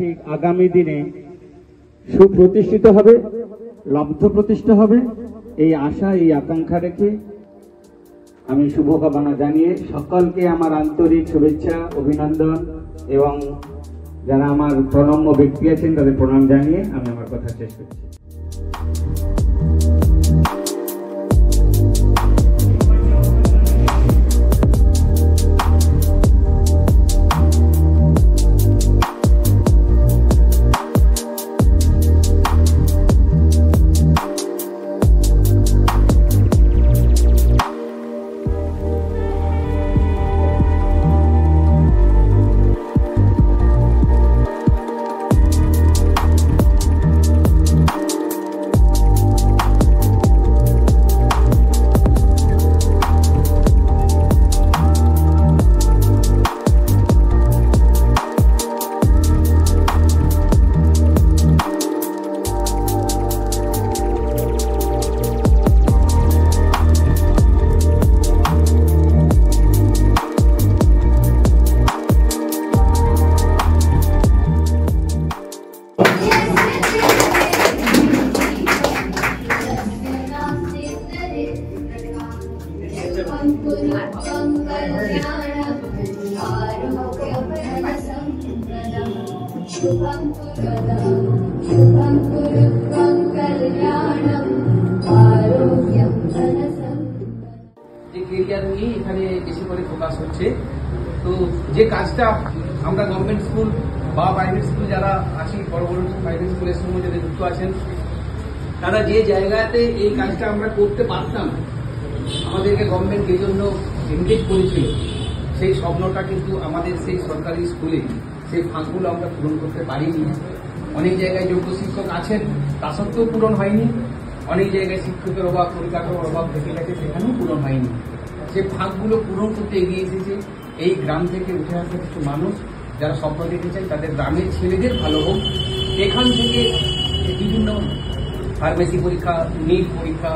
ঠিক আগামী দিনে সুপ্রতিষ্ঠিত হবে, লব্ধ প্রতিষ্ঠা হবে, এই আশা এই আকাঙ্ক্ষা রেখে আমি শুভকামনা জানিয়ে সকলকে আমার আন্তরিক শুভেচ্ছা, অভিনন্দন এবং যারা আমার প্রণম্য ব্যক্তি আছেন তাদের প্রণাম জানিয়ে আমি আমার কথা শেষ করছি। কেরিয়ার নিয়ে এখানে বেশি করে ফোকাস হচ্ছে। তো যে কাজটা আমরা গভর্নমেন্ট স্কুল বা প্রাইভেট স্কুল যারা আছি, বড় বড় প্রাইভেট স্কুলের সঙ্গে যারা যুক্ত আছেন, তারা যে জায়গাতে এই কাজটা আমরা করতে পারতাম, আমাদেরকে গভর্নমেন্ট এই জন্য এনগেজ করেছিল, সেই স্বপ্নটা কিন্তু আমাদের সেই সরকারি স্কুলে সেই ফাঁকগুলো আমরা পূরণ করতে পারিনি। অনেক জায়গায় যোগ্য শিক্ষক আছেন, তা সত্ত্বেও পূরণ হয়নি। অনেক জায়গায় শিক্ষকের অভাব, পরিকাঠামোর অভাব থেকে গেছে, সেখানেও পূরণ হয়নি। সেই ফাঁকগুলো পূরণ করতে এগিয়ে এসেছে এই গ্রাম থেকে উঠে আসা কিছু মানুষ, যারা স্বপ্ন দেখেছেন তাদের গ্রামের ছেলেদের ভালো হোক। এখান থেকে বিভিন্ন ফার্মেসি পরীক্ষা, নিট পরীক্ষা,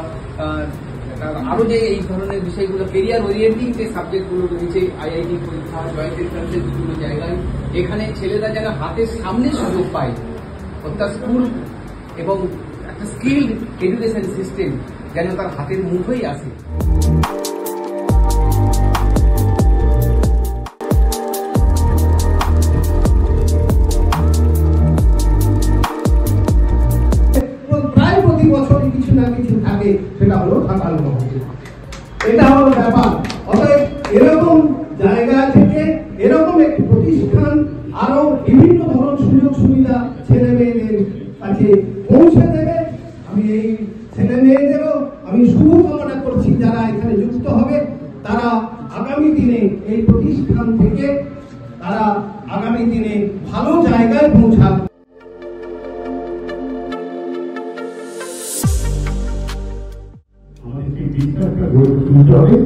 আরো যে এই ধরনের বিষয়গুলো কেরিয়ার ওরিয়েন্টিং যে সাবজেক্টগুলো রয়েছে, আইআইটি পরীক্ষা, জয়েন্ট এন্ট্রান্সের বিভিন্ন জায়গায়, এখানে ছেলেরা যেন হাতের সামনে সুযোগ পায়, অর্থাৎ স্কুল এবং একটা স্কিল্ড এডুকেশন সিস্টেম যেন তার হাতের মুঠোই আসে। প্রায় প্রতি বছরই কিছু না কিছু থাকে, সেটা হলো থাকার মহল। এটা হলো ব্যাপার। অতএব এরকম জায়গা থেকে এরকম একটি প্রতিষ্ঠান আরো বিভিন্ন ধরনের সুযোগ সুবিধা ছেলে মেয়েদের কাছে পৌঁছে দেবে। আমি এই ছেলে মেয়েদেরও আমি শুভকামনা করছি, যারা এখানে যুক্ত হবে তারা আগামী দিনে এই প্রতিষ্ঠান থেকে তারা আগামী দিনে ভালো জায়গায় পৌঁছাবে। বিশ্বাসটা গড়ে তুলতে হবে।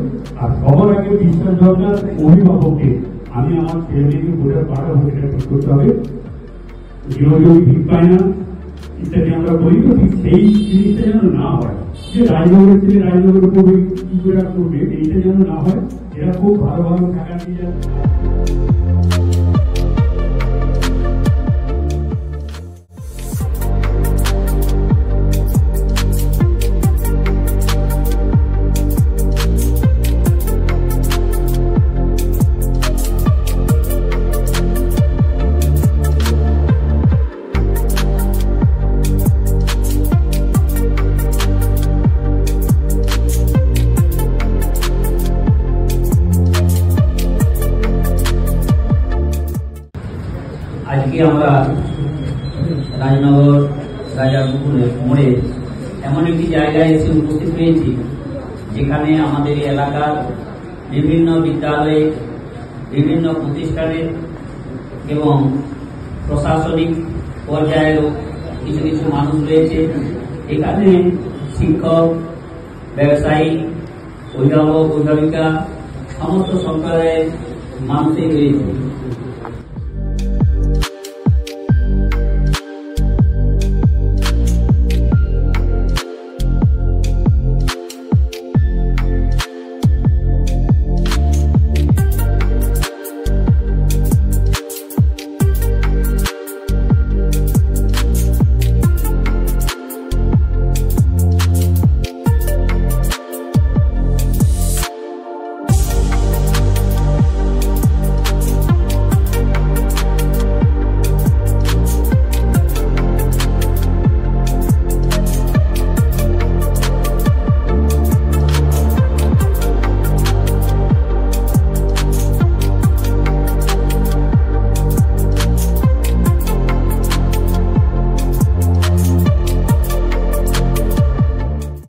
আর সবার আগে বিশ্বাস দরকার অভিভাবককে। আমি আমার ছেলে মেয়েকে বোঝার পাড়া হয়ে এটা করতে হবে। গৃহযোগী ঠিক পায় না ইত্যাদি আমরা বলি, তো ঠিক সেই জিনিসটা যেন না হয়, যে রাজনগরের ছেলে রাজনগরের উপরে কি করে করবে, এইটা যেন না হয়। এরা খুব ভালো ভালো টাকা দিয়ে যায়। আজকে আমরা রাজনগর রাজাপুকুরের মোড়ে এমন একটি জায়গায় এসে উপস্থিত হয়েছি, যেখানে আমাদের এলাকার বিভিন্ন বিদ্যালয়ে, বিভিন্ন প্রতিষ্ঠানে এবং প্রশাসনিক পর্যায়েরও কিছু কিছু মানুষ রয়েছে। এখানে শিক্ষক, ব্যবসায়ী, অভিভাবক, অভিভাবিকা, সমস্ত সম্প্রদায়ের মানুষই রয়েছে।